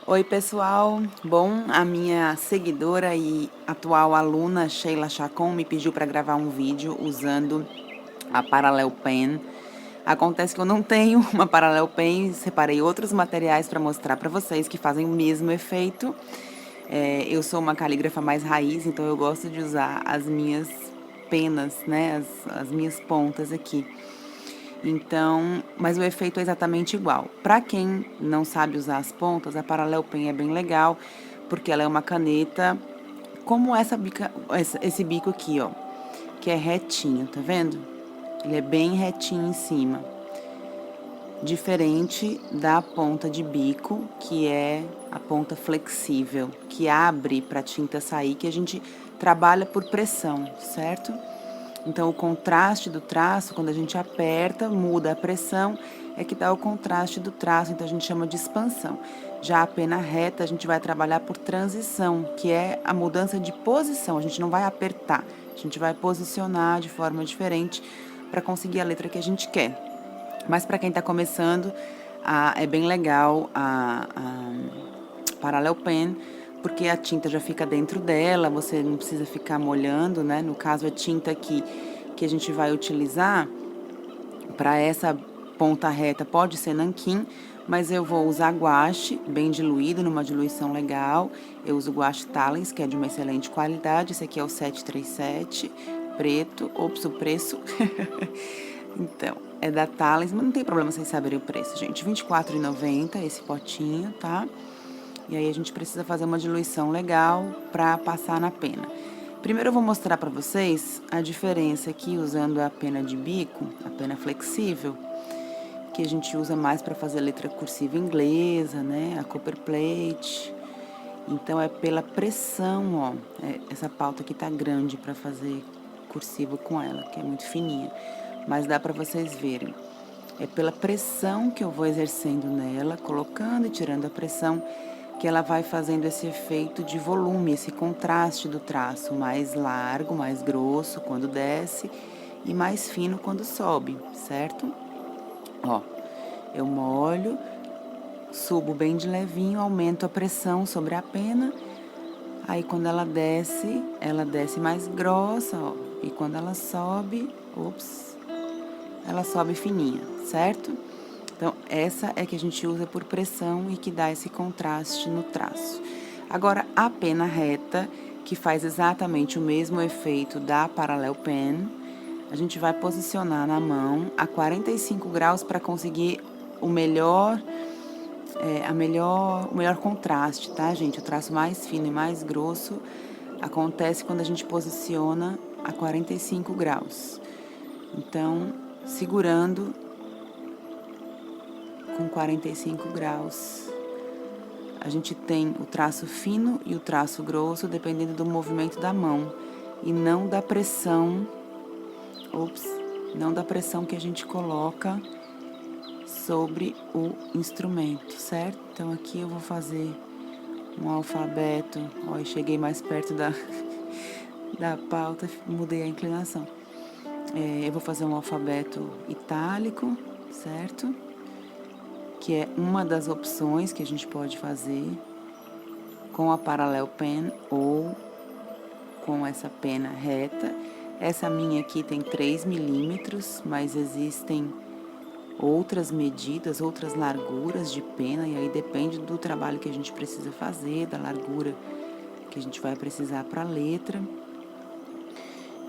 Oi, pessoal. Bom, a minha seguidora e atual aluna, Sheila Chacon, me pediu para gravar um vídeo usando a Parallel Pen. Acontece que eu não tenho uma Parallel Pen, separei outros materiais para mostrar para vocês que fazem o mesmo efeito. Eu sou uma calígrafa mais raiz, então eu gosto de usar as minhas penas, né, as minhas pontas aqui. Então, mas o efeito é exatamente igual. Para quem não sabe usar as pontas, a Parallel Pen é bem legal, porque ela é uma caneta como esse bico aqui, ó, que é retinho, tá vendo? Ele é bem retinho em cima. Diferente da ponta de bico, que é a ponta flexível, que abre para a tinta sair, que a gente trabalha por pressão, certo? Então, o contraste do traço, quando a gente aperta, muda a pressão, é que dá o contraste do traço, então a gente chama de expansão. Já a pena reta, a gente vai trabalhar por transição, que é a mudança de posição, a gente não vai apertar, a gente vai posicionar de forma diferente para conseguir a letra que a gente quer. Mas para quem está começando, é bem legal a Parallel Pen, porque a tinta já fica dentro dela, você não precisa ficar molhando, né? No caso, a tinta que a gente vai utilizar para essa ponta reta pode ser nanquim, mas eu vou usar guache bem diluído, numa diluição legal. Eu uso guache Talens, que é de uma excelente qualidade. Esse aqui é o 737, preto. Ops, o preço. Então, é da Talens, mas não tem problema vocês saberem o preço, gente. R$ 24,90 esse potinho, tá? E aí a gente precisa fazer uma diluição legal para passar na pena. Primeiro eu vou mostrar para vocês a diferença aqui usando a pena de bico, a pena flexível, que a gente usa mais para fazer letra cursiva inglesa, né? A Copperplate. Então é pela pressão, ó. Essa pauta aqui tá grande para fazer cursiva com ela, que é muito fininha, mas dá para vocês verem. É pela pressão que eu vou exercendo nela, colocando e tirando a pressão, que ela vai fazendo esse efeito de volume, esse contraste do traço, mais largo, mais grosso quando desce e mais fino quando sobe, certo? Ó, eu molho, subo bem de levinho, aumento a pressão sobre a pena. Aí quando ela desce mais grossa, ó. E quando ela sobe, ela sobe fininha, certo? Então, essa é que a gente usa por pressão e que dá esse contraste no traço. Agora, a pena reta, que faz exatamente o mesmo efeito da Parallel Pen, a gente vai posicionar na mão a 45 graus para conseguir o melhor contraste, tá, gente? O traço mais fino e mais grosso acontece quando a gente posiciona a 45 graus. Então, segurando com 45 graus, a gente tem o traço fino e o traço grosso, dependendo do movimento da mão e não da pressão, não da pressão que a gente coloca sobre o instrumento, certo? Então aqui eu vou fazer um alfabeto. Ó, cheguei mais perto da pauta, mudei a inclinação. Eu vou fazer um alfabeto itálico, certo? Que é uma das opções que a gente pode fazer com a Parallel Pen ou com essa pena reta. Essa minha aqui tem 3 milímetros, mas existem outras medidas, outras larguras de pena, e aí depende do trabalho que a gente precisa fazer, da largura que a gente vai precisar para a letra.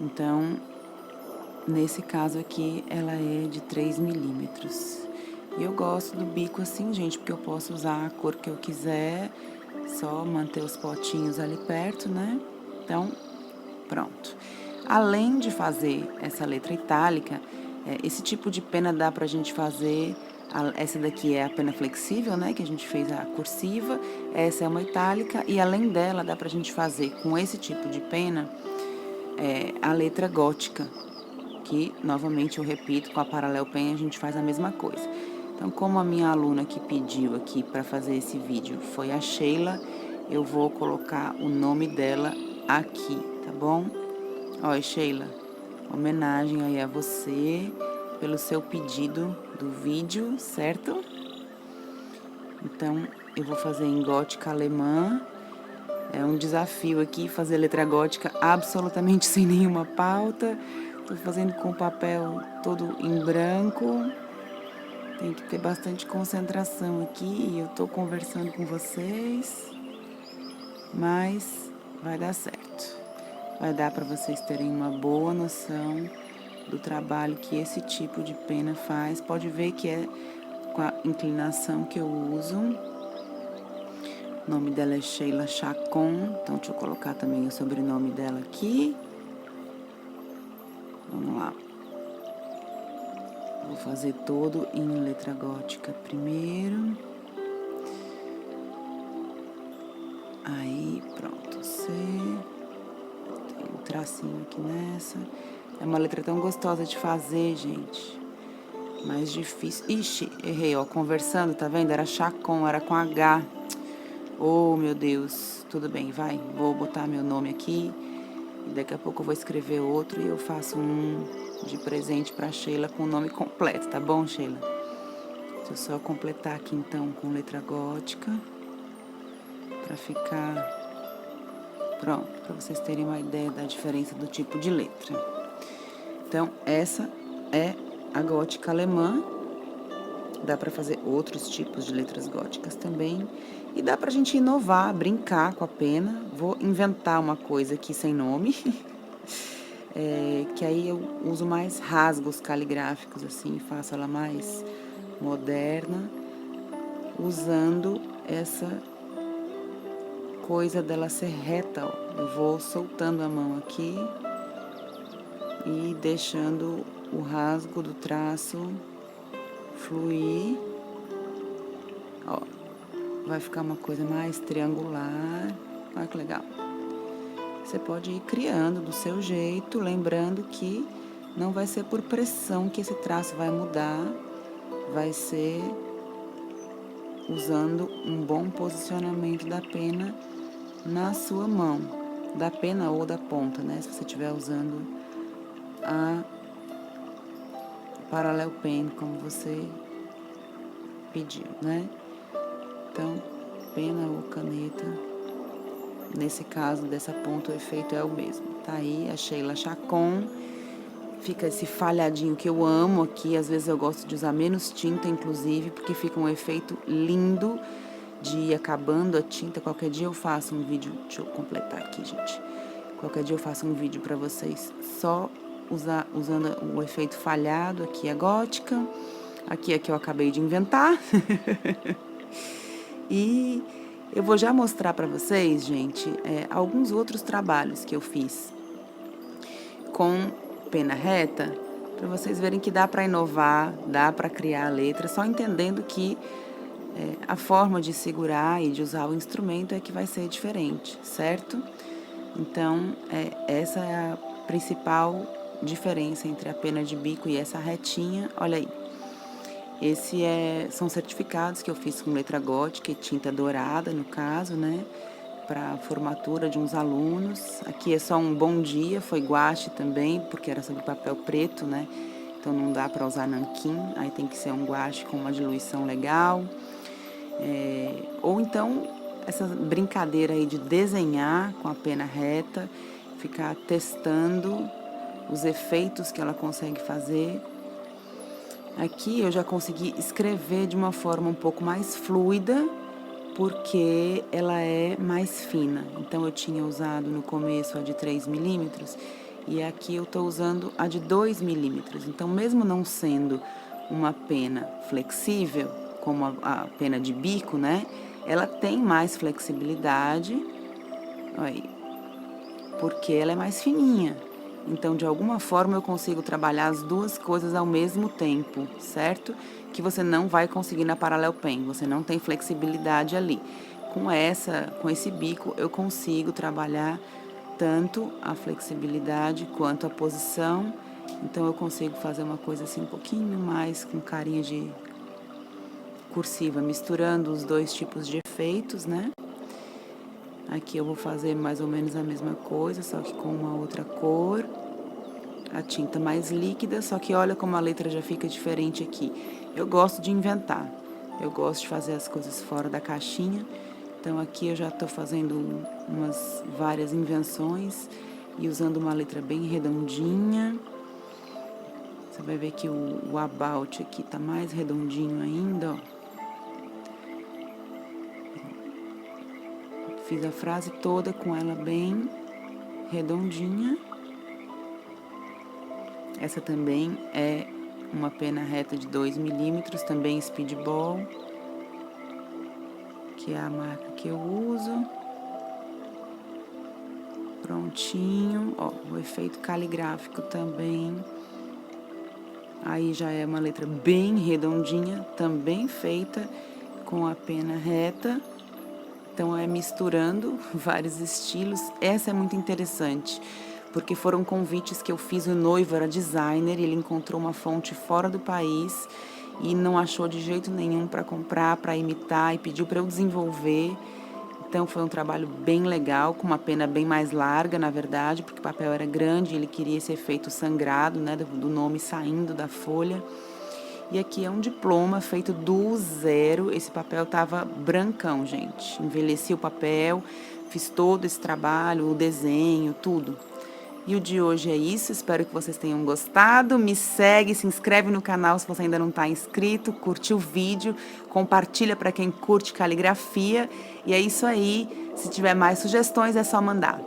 Então, nesse caso aqui, ela é de 3 milímetros. E eu gosto do bico assim, gente, porque eu posso usar a cor que eu quiser, só manter os potinhos ali perto, né? Então, pronto. Além de fazer essa letra itálica, esse tipo de pena dá pra gente fazer. Essa daqui é a pena flexível, né? Que a gente fez a cursiva. Essa é uma itálica. E além dela, dá pra gente fazer com esse tipo de pena a letra gótica. Que, novamente, eu repito, com a Parallel Pen a gente faz a mesma coisa. Então, como a minha aluna que pediu aqui para fazer esse vídeo foi a Sheila, eu vou colocar o nome dela aqui, tá bom? Ó, Sheila, homenagem aí a você pelo seu pedido do vídeo, certo? Então, eu vou fazer em gótica alemã. É um desafio aqui fazer letra gótica absolutamente sem nenhuma pauta. Tô fazendo com o papel todo em branco. Tem que ter bastante concentração aqui. Eu tô conversando com vocês, mas vai dar certo. Vai dar para vocês terem uma boa noção do trabalho que esse tipo de pena faz. Pode ver que é com a inclinação que eu uso. O nome dela é Sheila Chacon, então deixa eu colocar também o sobrenome dela aqui. Vamos lá. Vou fazer todo em letra gótica primeiro. Aí, pronto, C. Tem um tracinho aqui nessa. É uma letra tão gostosa de fazer, gente. Mais difícil. Ixi, errei, ó. Conversando, tá vendo? Era Chacon, era com H. Oh, meu Deus. Tudo bem, vai. Vou botar meu nome aqui. E daqui a pouco eu vou escrever outro e eu faço um de presente pra Sheila com o nome completo, tá bom, Sheila? Deixa eu só completar aqui, então, com letra gótica. Pra ficar pronto, pra vocês terem uma ideia da diferença do tipo de letra. Então, essa é a gótica alemã. Dá pra fazer outros tipos de letras góticas também. E dá pra gente inovar, brincar com a pena. Vou inventar uma coisa aqui sem nome. Que aí eu uso mais rasgos caligráficos, assim, faço ela mais moderna, usando essa coisa dela ser reta, ó. Eu vou soltando a mão aqui e deixando o rasgo do traço fluir. Ó, vai ficar uma coisa mais triangular. Olha que legal. Você pode ir criando do seu jeito, lembrando que não vai ser por pressão que esse traço vai mudar, vai ser usando um bom posicionamento da pena na sua mão, da pena ou da ponta, né? Se você estiver usando a Parallel Pen, como você pediu, né? Então, pena ou caneta, nesse caso dessa ponta, o efeito é o mesmo. Tá aí a Sheila Chacon. Fica esse falhadinho que eu amo aqui. Às vezes eu gosto de usar menos tinta, inclusive, porque fica um efeito lindo de ir acabando a tinta. Qualquer dia eu faço um vídeo, deixa eu completar aqui, gente. Qualquer dia eu faço um vídeo pra vocês só usando o efeito falhado. Aqui a gótica, aqui é que eu acabei de inventar. E eu vou já mostrar pra vocês, gente, alguns outros trabalhos que eu fiz com pena reta, para vocês verem que dá para inovar, dá para criar a letra, só entendendo que a forma de segurar e de usar o instrumento é que vai ser diferente, certo? Então, essa é a principal diferença entre a pena de bico e essa retinha. Olha aí. São certificados que eu fiz com letra gótica e tinta dourada, no caso, né? Para a formatura de uns alunos. Aqui é só um bom dia, foi guache também, porque era sobre papel preto, né? Então não dá para usar nanquim, aí tem que ser um guache com uma diluição legal. Ou então essa brincadeira aí de desenhar com a pena reta, ficar testando os efeitos que ela consegue fazer. Aqui eu já consegui escrever de uma forma um pouco mais fluida, porque ela é mais fina. Então eu tinha usado no começo a de 3 milímetros e aqui eu estou usando a de 2 milímetros. Então, mesmo não sendo uma pena flexível, como a pena de bico, né? Ela tem mais flexibilidade, aí, porque ela é mais fininha. Então, de alguma forma, eu consigo trabalhar as duas coisas ao mesmo tempo, certo? Que você não vai conseguir na Parallel Pen, você não tem flexibilidade ali. Com esse bico, eu consigo trabalhar tanto a flexibilidade quanto a posição. Então, eu consigo fazer uma coisa assim um pouquinho mais com carinha de cursiva, misturando os dois tipos de efeitos, né? Aqui eu vou fazer mais ou menos a mesma coisa, só que com uma outra cor. A tinta mais líquida, só que olha como a letra já fica diferente aqui. Eu gosto de inventar. Eu gosto de fazer as coisas fora da caixinha. Então aqui eu já tô fazendo várias invenções e usando uma letra bem redondinha. Você vai ver que o about aqui tá mais redondinho ainda, ó. Fiz a frase toda com ela bem redondinha. Essa também é uma pena reta de 2 milímetros, também Speedball, que é a marca que eu uso. Prontinho, ó, o efeito caligráfico também. Aí já é uma letra bem redondinha, também feita com a pena reta. Então, é misturando vários estilos. Essa é muito interessante, porque foram convites que eu fiz. O noivo era designer, ele encontrou uma fonte fora do país e não achou de jeito nenhum para comprar, para imitar, e pediu para eu desenvolver. Então, foi um trabalho bem legal, com uma pena bem mais larga, na verdade, porque o papel era grande e ele queria esse efeito sangrado, né, do nome saindo da folha. E aqui é um diploma feito do zero. Esse papel tava brancão, gente. Envelheci o papel, fiz todo esse trabalho, o desenho, tudo. E o de hoje é isso, espero que vocês tenham gostado. Me segue, se inscreve no canal se você ainda não está inscrito, curte o vídeo, compartilha para quem curte caligrafia. E é isso aí, se tiver mais sugestões é só mandar.